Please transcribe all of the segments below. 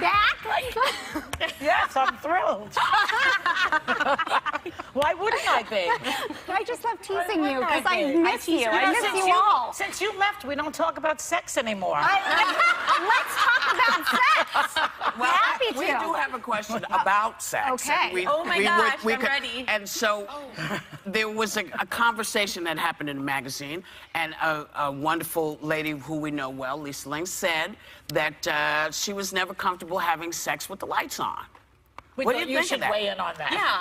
back? Yes, I'm thrilled. Why wouldn't I be? I just love teasing you because I be? miss you. I miss you all. Since you left, we don't talk about sex anymore. Let's talk about sex. Well, Happy we to. do have a question about sex. Okay. Oh my gosh, I'm ready. And so there was a conversation that happened in a magazine, and a wonderful lady who we know well, Lisa Ling, said that she was never comfortable having sex with the lights on. What do you think should of that? weigh in on that. Yeah.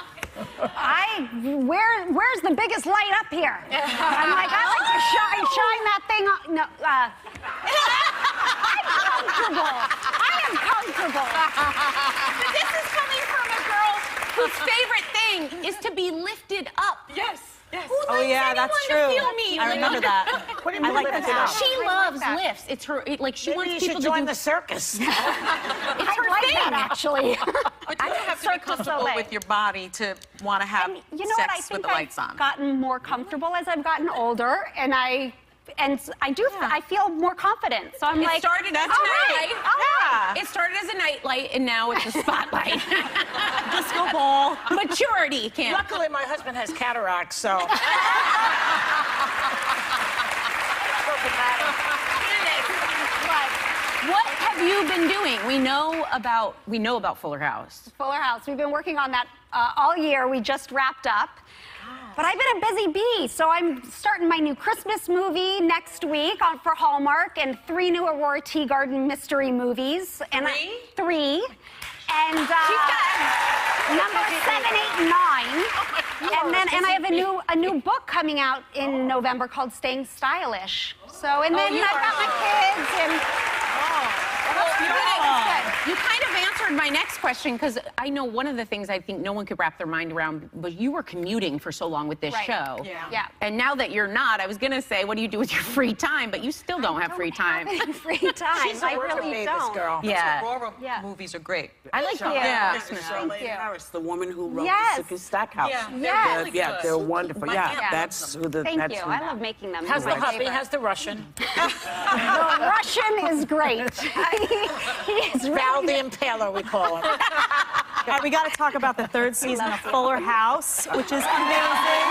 Where's the biggest light up here? I'm like, I like to shine that thing on. No, I'm comfortable. I am comfortable. But this is coming from a girl whose favorite thing is to be lifted up. Yes. Yes. Who likes anyone to feel me? I remember that. What do you mean like lift that it up? She loves lifts. It's her. She Maybe wants you people should to join do. the circus. It's I her like thing. that, actually. But you have to be comfortable with your body to want to have And you know what? I sex with think the lights I've on. gotten more comfortable as I've gotten older, and I feel more confident. So I'm It like, started as a all right, nightlight. all right. It started as a nightlight, and now it's a spotlight. Disco ball. Maturity, Kim. Luckily, my husband has cataracts, so. What have you been doing? We know about Fuller House. Fuller House. We've been working on that all year. We just wrapped up. But I've been a busy bee, so I'm starting my new Christmas movie next week for Hallmark, and 3 new Aurora Teagarden mystery movies. And 3? And number 7, 8, and 9. And I have a new book coming out in November called Staying Stylish. So, and then I've got my kids and. You kind of answered my next question, because I know one of the things I think no one could wrap their mind around, but you were commuting for so long with this show. Yeah. And now that you're not, I was going to say, what do you do with your free time? But you still don't have free time. Free time. She's a I worker really bee, don't. this girl. Yeah. Aurora movies are great. I like Thank you. Harris, the woman who wrote Yes. the Sippy Stackhouse. Yeah. Yes. Yeah, they're wonderful. Yeah, Yeah. that's who the. Thank that's you. who- I love making them. Has the They're my hubby, favorite. has the Russian. The Russian is great. he is Val really the Impaler, we call him. All right, we got to talk about the 3rd season of Fuller House, which is amazing.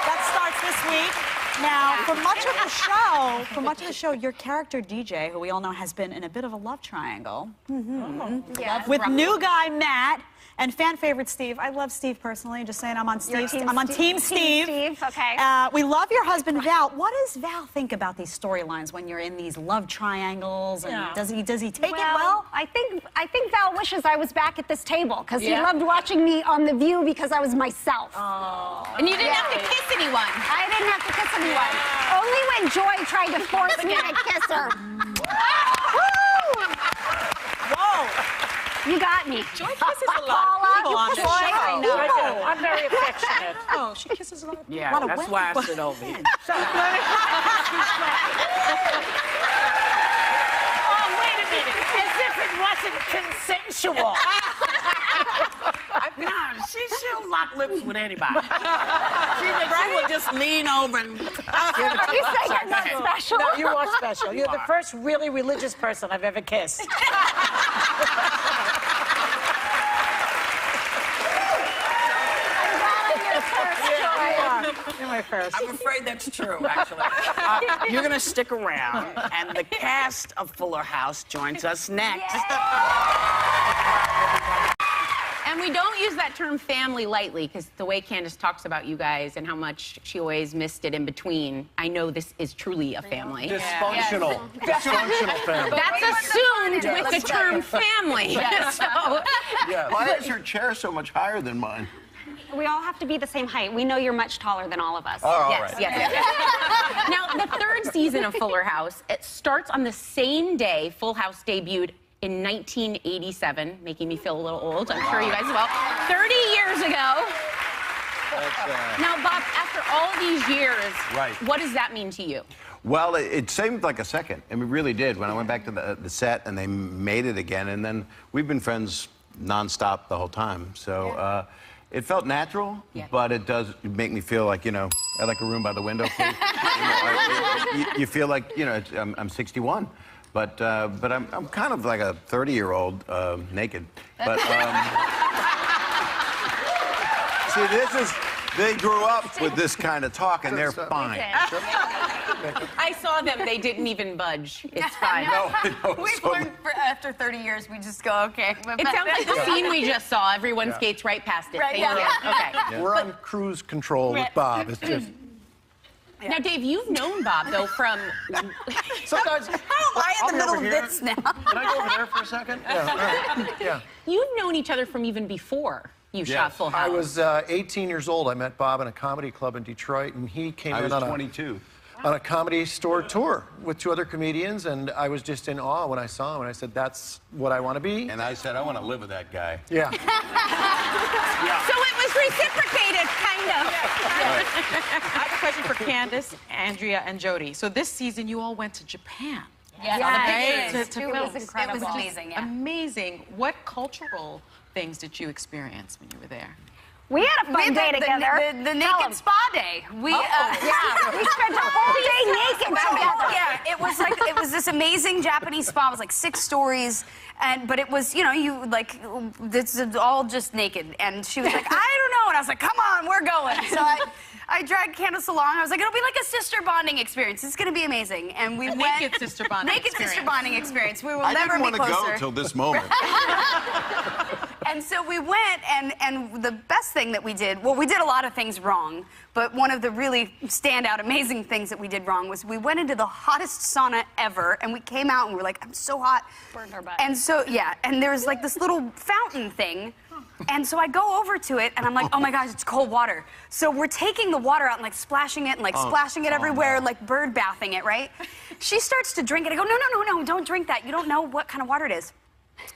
That starts this week. Now, for much of the show, your character DJ, who we all know has been in a bit of a love triangle, Yeah. with new guy Matt and fan favorite Steve. I love Steve personally. Just saying, I'm on Steve. I'm on Team Steve. Okay. We love your husband Val. What does Val think about these storylines when you're in these love triangles? And does he take it well? I think Val wishes I was back at this table because he loved watching me on The View because I was myself. And you didn't have to kiss anyone. I didn't have to kiss anyone. Only when Joy tried to force me to kiss her. Whoa! You got me. Joy kisses a lot Paula, of people you on kiss this Joy? show. I know. I'm very affectionate. Oh, she kisses a lot. Yeah, lot of that's women. why I sit over here. Oh, wait a minute. As if it wasn't consensual. No, she'll lock lips with anybody. She will just lean over and. You say you're not special? No, you are special. You're the first really religious person I've ever kissed. You're my first. I'm afraid that's true, actually. You're going to stick around, and the cast of Fuller House joins us next. And we don't use that term family lightly, because the way Candace talks about you guys and how much she always missed it in between, I know this is truly a family. Dysfunctional. Dysfunctional family. That's assumed with the term family. So, Yeah. Why is your chair so much higher than mine? We all have to be the same height. We know you're much taller than all of us. Oh, all yes, right. yes. Now, the 3rd season of Fuller House, it starts on the same day Full House debuted in 1987, making me feel a little old. I'm sure you guys will. 30 years ago. Now, Bob, after all these years, what does that mean to you? Well, it seemed like a second. I mean, it really did. When I went back to the set and they made it again, and then we've been friends nonstop the whole time. So it felt natural, but it does make me feel like, you know, I like a room by the window, please. You feel like, you know, I'm 61. But I'm kind of like a 30-year-old naked. But see, they grew up with this kind of talk, and they're fine. I saw them. They didn't even budge. It's fine. No, We've learned after 30 years, we just go, okay. It sounds like the scene we just saw. Everyone skates right past it. Right, Thank yeah. you. Okay. We're on cruise control with Bob. It's just Now, Dave, you've known Bob, though, from... sometimes. How am I in the middle of Over here. this now? Can I go over there for a second? Yeah. All right. Yeah. You've known each other from even before you shot Full House. I was 18 years old. I met Bob in a comedy club in Detroit, and he came I in was on 22. a comedy store tour with 2 other comedians, and I was just in awe when I saw him, and I said, that's what I want to be. And I said, I want to live with that guy. Yeah. So it was reciprocated, kind of. I have a question for Candace, Andrea, and Jody. So this season, you all went to Japan. Yes. Right? It To was film. incredible. It was amazing, yeah. Amazing. What cultural things did you experience when you were there? We had a fun day together. The Tell naked 'em. spa day. We, yeah. We spent a whole day naked together. Yeah, it was this amazing Japanese spa. It was like 6 stories, but it was, you know, this is all just naked. And she was like, I don't know, and I was like, come on, we're going. So I dragged Candace along. I was like, it'll be like a sister bonding experience. It's gonna be amazing. And we went. Naked sister bonding Naked sister experience. bonding experience. We will I never didn't be want to closer. go until this moment. And so we went, and the best thing that we did, well, we did a lot of things wrong, but one of the really standout, amazing things that we did wrong was we went into the hottest sauna ever, and we came out and we were like, I'm so hot. Burned our butt. And so, yeah, and there's like this little fountain thing. And so I go over to it, and I'm like, oh my gosh, it's cold water. So we're taking the water out and like splashing it and like splashing it everywhere, like bird bathing it, right? She starts to drink it. I go, no, don't drink that. You don't know what kind of water it is.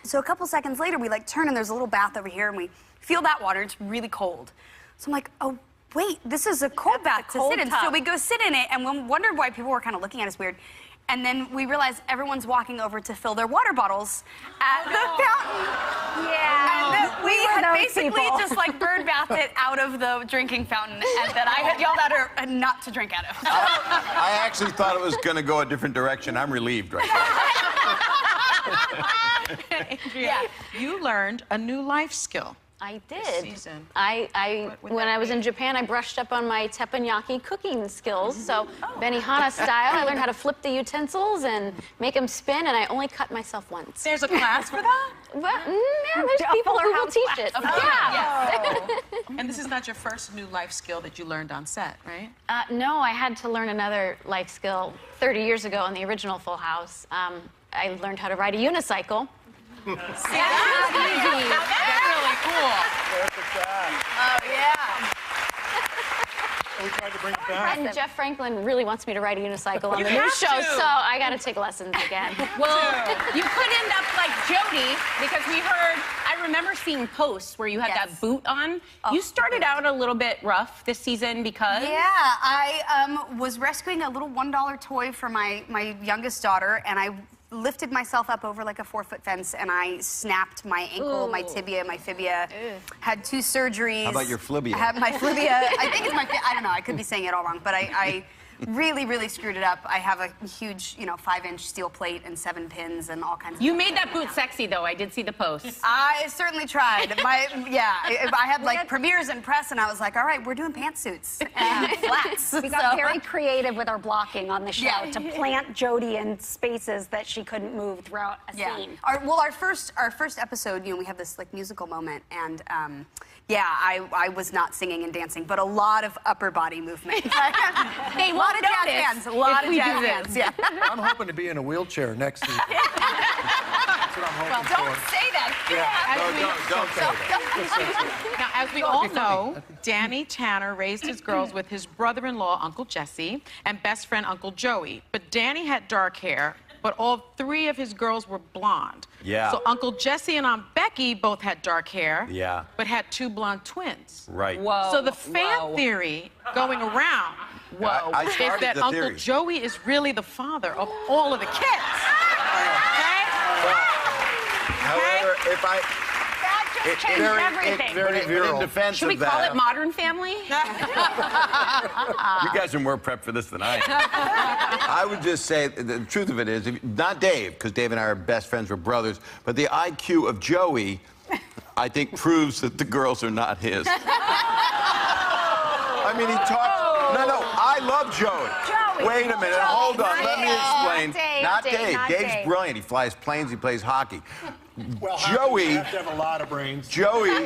So a couple seconds later, we like turn and there's a little bath over here, and we feel that water. It's really cold. So I'm like, oh, wait, this is a cold bath to sit in. So we go sit in it, and we wondered why people were kind of looking at us weird. And then we realized everyone's walking over to fill their water bottles at the fountain. Yeah. And then we were had those basically people. just like bird bathed it out of the drinking fountain, and that I had yelled at her not to drink out of. I actually thought it was going to go a different direction. I'm relieved right now. Andrea, you learned a new life skill. I this did. season. When that I was in Japan, I brushed up on my teppanyaki cooking skills. So Benihana style, I learned how to flip the utensils and make them spin, and I only cut myself once. There's a class for that? Well, yeah, there's people who will teach it. Yeah. And this is not your first new life skill that you learned on set, right? No, I had to learn another life skill 30 years ago on the original Full House. I learned how to ride a unicycle. That's really cool. Oh, yeah. We tried to bring it back. And Jeff Franklin really wants me to ride a unicycle on the new have show, to. so I got to take lessons again. Well, you could end up like Jody, because I remember seeing posts where you had Yes. that boot on. You started out a little bit rough this season because... Yeah, I was rescuing a little $1 toy for my youngest daughter, and I lifted myself up over like a 4-foot fence, and I snapped my ankle, my tibia, my fibia. Had 2 surgeries. How about your flibia? I had my flibia. I think it's my. I don't know. I could be saying it all wrong, but I really screwed it up. I have a huge, 5-inch steel plate and 7 pins and all kinds of You stuff made that right boot now. sexy, though. I did see the posts. I certainly tried. I had like premieres and press, and I was like, all right, we're doing pantsuits and flats. We got very creative with our blocking on the show Yeah. to plant Jody in spaces that she couldn't move throughout a scene. Our first episode, we have this like musical moment, and I was not singing and dancing, but a lot of upper body movement. They a lot of won't jazz notice hands. A lot if of we jazz do this. hands. Yeah. I'm hoping to be in a wheelchair next season. That's what I'm hoping Don't for. say that. Don't say that. Now, as we all know, Danny Tanner raised his girls with his brother-in-law, Uncle Jesse, and best friend, Uncle Joey. But Danny had dark hair, but all 3 of his girls were blonde. Yeah. So Uncle Jesse and Aunt Becky both had dark hair. Yeah. But had 2 blonde twins. Right. So the fan theory going around I is started that the Uncle theory. Joey is really the father of all of the kids. Okay? However, if I... It's changed everything. Very In virile. defense Should we of call that, it Modern Family? you guys are more prepped for this than I am. I would just say the truth of it is, not Dave, because Dave and I are best friends, we're brothers, but the IQ of Joey, I think, proves that the girls are not his. I mean, he talks. No, I love Joey. Wait a minute, hold on, let me explain. Not Dave, Dave. not Dave's Dave. brilliant. He flies planes, he plays hockey. Well, Joey. You have to have a lot of brains. Joey. Hey,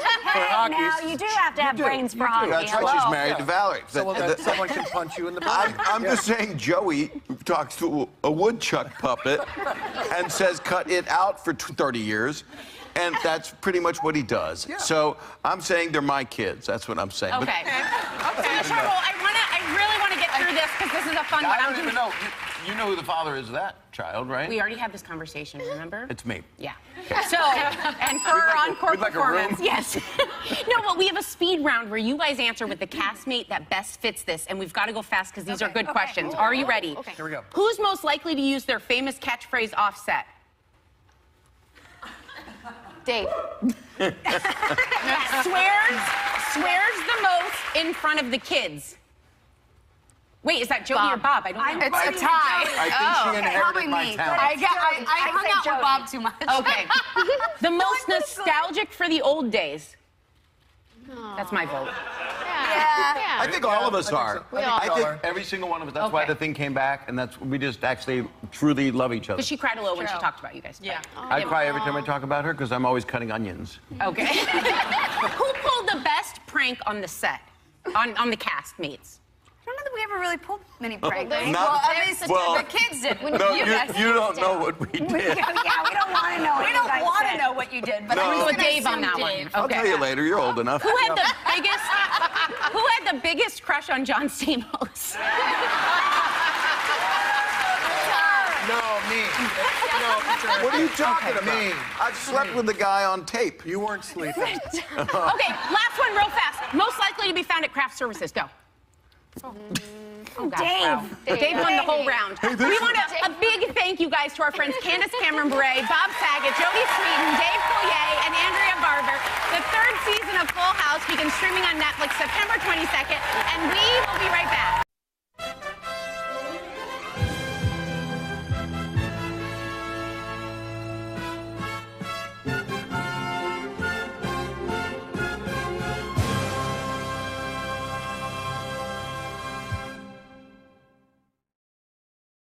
now you do have to have brains for hockey. That's right, Hello. she's married to Valerie. So that someone can punch you in the belly. I'm just saying Joey talks to a woodchuck puppet and says cut it out for 30 years. And that's pretty much what he does. So I'm saying they're my kids. That's what I'm saying. But Okay. So, Cheryl, I really want to get through this because this is a fun one. I don't even know. You know who the father is of that child, right? We already had this conversation, remember? It's me. Yeah. So, and for our encore we'd like a room? performance, yes. No, but we have a speed round where you guys answer with the castmate that best fits this, and we've got to go fast because these are good questions. Are you ready? Okay. Here we go. Who's most likely to use their famous catchphrase offset? Dave. Swears the most in front of the kids. Wait, is that Jody or Bob? I don't know. It's a tie. I think she inherited Probably my me. talent. I hung out Jody. with Bob too much. Okay. The most nostalgic for the old days. That's my vote. Yeah. I think all of us are. We all I think are. every single one of us. That's why Okay. the thing came back, and we just actually truly love each other. But she cried a little when she talked about you guys. Yeah. I cry every time I talk about her because I'm always cutting onions. Okay. Who pulled the best prank on the set? On the castmates? I don't know that we ever really pulled many pranks. there's- Not- At least well, the kids did. No, you don't know what we did. Yeah, we don't want to know. We don't want to know what you did, but No. I'm I'm just with gonna Dave on that assume one. Dave. I'll Okay. tell you later. You're old enough. Who had the biggest crush on John Stamos? No, me. What are you talking about? Me. I've slept with the guy on tape. You weren't sleeping. Okay, last one real fast. Most likely to be found at craft services. Go. Oh, gosh, Dave. wow. Dave won the whole round. We want a big thank you, guys, to our friends Candace Cameron Bure, Bob Saget, Jody Sweeten, Dave Coulier, and Andrea Barber. The third season of Full House begins streaming on Netflix September 22nd, and we will be right back.